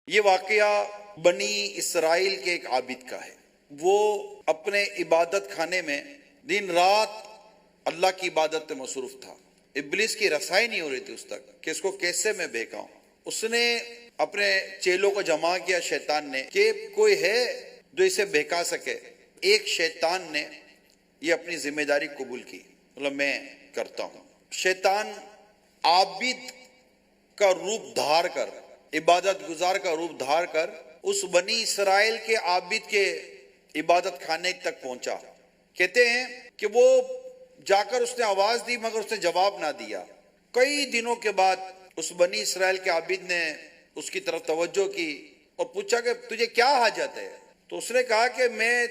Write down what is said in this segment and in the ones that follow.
یہ واقعہ بنی اسرائیل کے ایک عابد کا ہے۔ وہ اپنے عبادت خانے میں دن رات اللہ کی عبادت میں مصروف تھا۔ ابلیس کی رسائی نہیں ہو رہی تھی اس تک کہ اس کو کیسے میں بہکاؤں۔ اس نے اپنے چیلوں کو جمع کیا شیطان نے کہ کوئی ہے جو اسے بہکا سکے۔ ایک شیطان نے یہ اپنی ذمہ داری قبول کی، مطلب میں کرتا ہوں۔ شیطان عابد کا روپ دھار کر، عبادت گزار کا روپ دھار کر اس بنی اسرائیل کے عابد کے عبادت خانے تک پہنچا۔ کہتے ہیں کہ وہ جا کر اس نے آواز دی مگر اس نے جواب نہ دیا۔ کئی دنوں کے بعد اس بنی اسرائیل کے عابد نے اس کی طرف توجہ کی اور پوچھا کہ تجھے کیا حاجت ہے؟ تو اس نے کہا کہ میں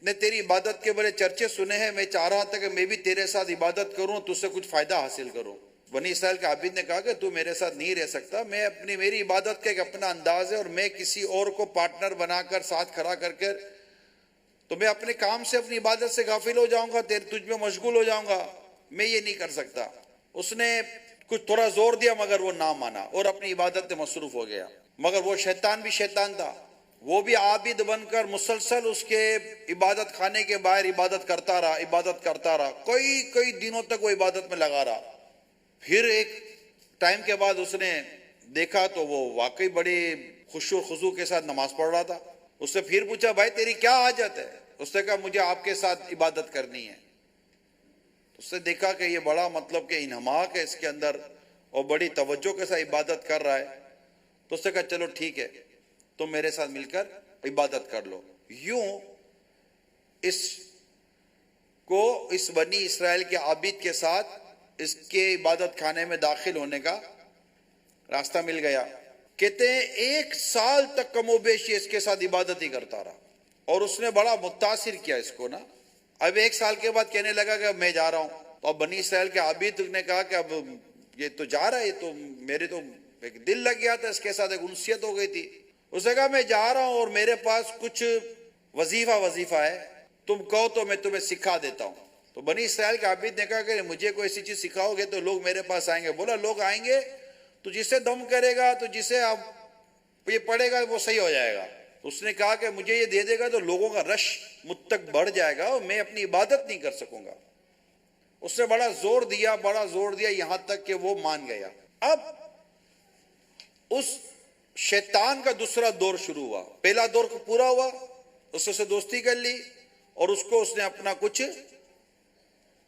نے تیری عبادت کے بڑے چرچے سنے ہیں، میں چاہ رہا تھا کہ میں بھی تیرے ساتھ عبادت کروں، تجھ سے کچھ فائدہ حاصل کروں۔ بنی اسرائیل کے عابد نے کہا کہ تو میرے ساتھ نہیں رہ سکتا، میری عبادت کا ایک اپنا انداز ہے اور میں کسی اور کو پارٹنر بنا کر ساتھ کھڑا کر کے تو میں اپنے کام سے اپنی عبادت سے غافل ہو جاؤں گا، تجھ میں مشغول ہو جاؤں گا، میں یہ نہیں کر سکتا۔ اس نے کچھ تھوڑا زور دیا مگر وہ نہ مانا اور اپنی عبادت میں مصروف ہو گیا۔ مگر وہ شیطان بھی شیطان تھا، وہ بھی عابد بن کر مسلسل اس کے عبادت خانے کے باہر عبادت کرتا رہا، کئی دنوں تک وہ عبادت میں لگا رہا۔ پھر ایک ٹائم کے بعد اس نے دیکھا تو وہ واقعی بڑی خشوع و خضوع کے ساتھ نماز پڑھ رہا تھا۔ اس سے پھر پوچھا بھائی تیری کیا حاجت ہے؟ اس نے کہا مجھے آپ کے ساتھ عبادت کرنی ہے۔ اس نے دیکھا کہ یہ بڑا مطلب کہ انہماک ہے اس کے اندر اور بڑی توجہ کے ساتھ عبادت کر رہا ہے، تو اس نے کہا چلو ٹھیک ہے تم میرے ساتھ مل کر عبادت کر لو۔ یوں اس بنی اسرائیل کے عابد کے ساتھ اس کے عبادت خانے میں داخل ہونے کا راستہ مل گیا۔ کہتے ہیں 1 سال تک کم و بیش اس کے ساتھ عبادت ہی کرتا رہا اور اس نے بڑا متاثر کیا اس کو نا۔ اب 1 سال کے بعد کہنے لگا کہ اب میں جا رہا ہوں۔ تو اب بنی اسرائیل کے عابد نے کہا کہ اب یہ تو جا رہا ہے، یہ تو میرے تو ایک دل لگ گیا تھا، اس کے ساتھ ایک انسیت ہو گئی تھی۔ اس نے کہا میں جا رہا ہوں اور میرے پاس کچھ وظیفہ ہے، تم کہو تو میں تمہیں سکھا دیتا ہوں۔ تو بنی اسرائیل کے عابد نے کہا کہ مجھے کوئی ایسی چیز سکھاؤ گے تو لوگ میرے پاس آئیں گے۔ بولا لوگ آئیں گے تو جسے دم کرے گا، تو جسے آپ یہ پڑھے گا وہ صحیح ہو جائے گا۔ اس نے کہا کہ مجھے یہ دے دے گا تو لوگوں کا رش مجھ تک بڑھ جائے گا اور میں اپنی عبادت نہیں کر سکوں گا۔ اس نے بڑا زور دیا یہاں تک کہ وہ مان گیا۔ اب اس شیطان کا دوسرا دور شروع ہوا۔ پہلا دور پورا ہوا، اس سے دوستی کر لی اور اس نے اپنا کچھ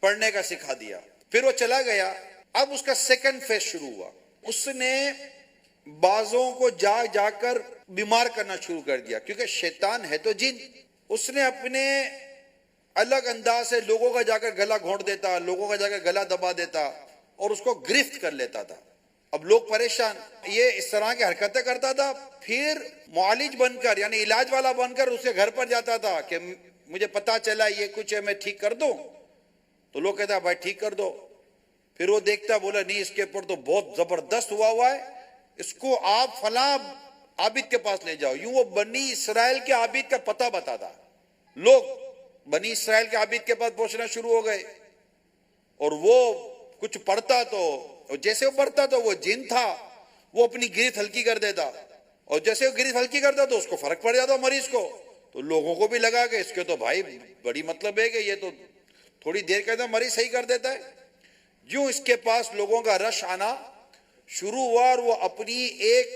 پڑھنے کا سکھا دیا، پھر وہ چلا گیا۔ اب اس کا سیکنڈ فیز شروع ہوا۔ اس نے بعضوں کو جا کر بیمار کرنا شروع کر دیا، کیونکہ شیطان ہے تو جن۔ اس نے اپنے الگ انداز سے لوگوں کا جا کر گلا گھونٹ دیتا، لوگوں کا جا کر گلا دبا دیتا اور اس کو گرفت کر لیتا تھا۔ اب لوگ پریشان، یہ اس طرح کی حرکتیں کرتا تھا۔ پھر معالج بن کر یعنی علاج والا بن کر اس کے گھر پر جاتا تھا کہ مجھے پتا چلا یہ کچھ ہے، میں ٹھیک کر دوں؟ تو لوگ کہتا بھائی ٹھیک کر دو۔ پھر وہ دیکھتا، بولا نہیں اس کے اوپر تو بہت زبردست ہوا ہے، اس کو آپ فلاں عابد کے پاس لے جاؤ۔ یوں وہ بنی اسرائیل کے عابد کا پتہ بتاتا۔ لوگ بنی اسرائیل کے عابد کے پاس پہنچنا شروع ہو گئے اور وہ کچھ پڑھتا تو جیسے وہ پڑھتا تو وہ جن تھا، وہ اپنی گرفت ہلکی کر دیتا اور جیسے وہ گرفت ہلکی کرتا تو اس کو فرق پڑ جاتا مریض کو۔ تو لوگوں کو بھی لگا کہ اس کے تو بھائی بڑی مطلب ہے کہ یہ تو تھوڑی دیر کے اندر مریض صحیح کر دیتا ہے۔ یوں اس کے پاس لوگوں کا رش آنا شروع ہوا اور وہ اپنی ایک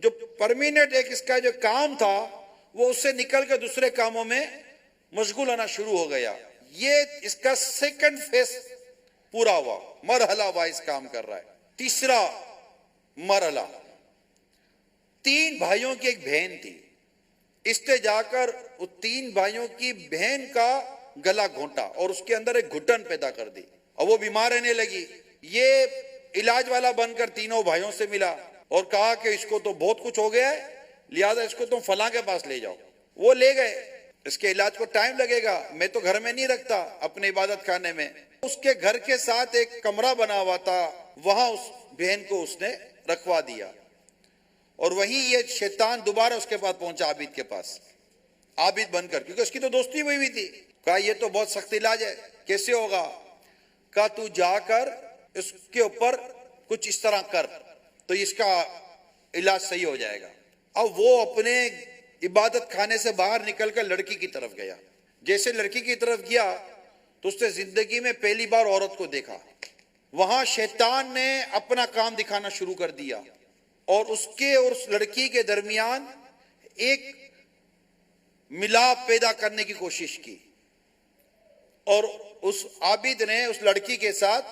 جو پرمیننٹ ایک اس کا جو کام تھا وہ اس سے نکل کے دوسرے کاموں میں مشغول ہونا شروع ہو گیا۔ یہ اس کا سیکنڈ فیز پورا ہوا، مرحلہ وائز کام کر رہا ہے۔ تیسرا مرحلہ، 3 بھائیوں کی ایک بہن تھی، اس نے جا کر وہ 3 بھائیوں کی بہن کا گلا گھونٹا اور اس کے اندر ایک گھٹن پیدا کر دی اور وہ بیمار رہنے لگی۔ یہ علاج والا بن کر تینوں بھائیوں سے ملا اور کہا کہ اس کو تو بہت کچھ ہو گیا ہے، لہذا اس کو تم فلاں کے پاس لے جاؤ۔ وہ لے گئے، اس کے علاج کو ٹائم لگے گا، میں تو گھر میں نہیں رکھتا اپنے عبادت خانے میں۔ اس کے گھر کے ساتھ ایک کمرہ بنا ہوا تھا، وہاں اس بہن کو اس نے رکھوا دیا اور وہیں یہ شیطان دوبارہ اس کے پاس پہنچا، عابد کے پاس، عابد بن کر، کیونکہ اس کی تو دوستی ہوئی تھی۔ کہا یہ تو بہت سخت علاج ہے، کیسے ہوگا؟ کہا تو جا کر اس کے اوپر کچھ اس طرح کر تو اس کا علاج صحیح ہو جائے گا۔ اب وہ اپنے عبادت خانے سے باہر نکل کر لڑکی کی طرف گیا. جیسے لڑکی کی طرف گیا تو اس نے زندگی میں پہلی بار عورت کو دیکھا. وہاں شیطان نے اپنا کام دکھانا شروع کر دیا اور اس کے اور اس لڑکی کے درمیان ایک ملاپ پیدا کرنے کی کوشش کی، اور اس عابد نے اس لڑکی کے ساتھ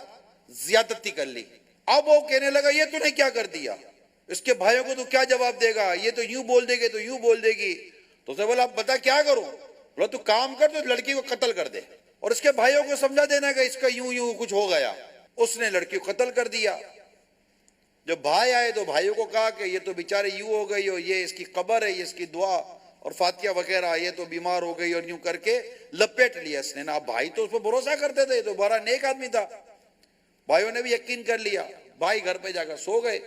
زیادتی کر لی. اب وہ کہنے لگا یہ تو نے کیا کر دیا، اس کے بھائیوں کو تو کیا جواب دے گا، یہ تو یوں بول دے گی تو یوں بول دے گی. تو اسے بولا بتا کیا کروں. بولا تو کام کر، تو لڑکی کو قتل کر دے اور اس کے بھائیوں کو سمجھا دینا کہ اس کا یوں یوں کچھ ہو گیا. اس نے لڑکی کو قتل کر دیا. جب بھائی آئے تو بھائیوں کو کہا کہ یہ تو بیچارے یوں ہو گئی، اور یہ اس کی قبر ہے، یہ اس کی دعا اور فاتحہ وغیرہ، یہ تو بیمار ہو گئی، اور یوں کر کے لپیٹ لیا اس نے نا. بھائی تو اس پر بھروسہ کرتے تھے، تو بڑا نیک آدمی تھا، بھائیوں نے بھی یقین کر لیا. بھائی گھر پہ جا کر سو گئے.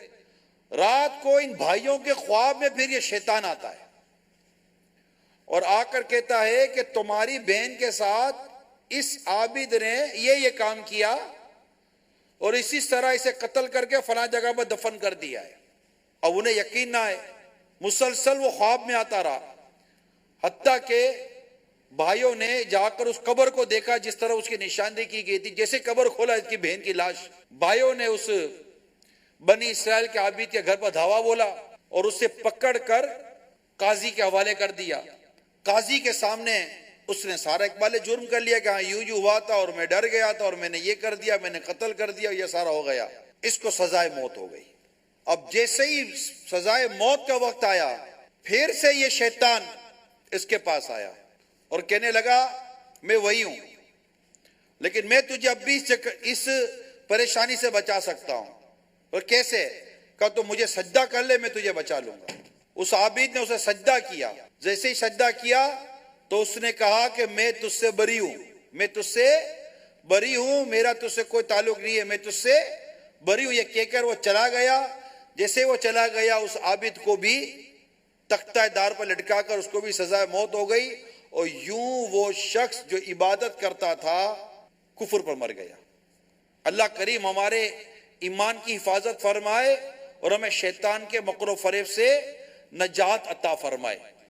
رات کو ان بھائیوں کے خواب میں پھر یہ شیطان آتا ہے اور آ کر کہتا ہے کہ تمہاری بہن کے ساتھ اس عابد نے یہ کام کیا اور اسی طرح اسے قتل کر کے فلاں جگہ پر دفن کر دیا ہے. اب انہیں یقین نہ آئے، مسلسل وہ خواب میں آتا رہا، حتیٰ کہ بھائیوں نے جا کر اس قبر کو دیکھا جس طرح اس کی نشاندہی کی گئی تھی. جیسے قبر کھولا اس کی بہن کی لاش، بھائیوں نے اس بنی اسرائیل کے عابد کے گھر پر دھاوا بولا اور اسے پکڑ کر قاضی کے حوالے کر دیا. قاضی کے سامنے اس نے سارا اقبال جرم کر لیا کہ ہاں یوں ہوا تھا اور میں ڈر گیا تھا اور میں نے یہ کر دیا، میں نے قتل کر دیا، یہ سارا ہو گیا. اس کو سزائے موت ہو گئی. اب جیسے ہی سزائے موت کا وقت آیا، پھر سے یہ شیطان اس کے پاس آیا اور کہنے لگا میں وہی ہوں، لیکن میں تجھے اب بھی اس پریشانی سے بچا سکتا ہوں. اور کیسے؟ کہا تو مجھے سجدہ کر لے، میں تجھے بچا لوں گا. اس عابد نے اسے سجدہ کیا. جیسے ہی سجدہ کیا تو اس نے کہا کہ میں تجھ سے بری ہوں، میں تجھ سے بری ہوں، میرا تجھ سے کوئی تعلق نہیں ہے، میں تجھ سے بری ہوں. یہ کہہ کر وہ چلا گیا. جیسے وہ چلا گیا اس عابد کو بھی تختہ دار پر لٹکا کر اس کو بھی سزائے موت ہو گئی، اور یوں وہ شخص جو عبادت کرتا تھا کفر پر مر گیا. اللہ کریم ہمارے ایمان کی حفاظت فرمائے اور ہمیں شیطان کے مکر و فریب سے نجات عطا فرمائے.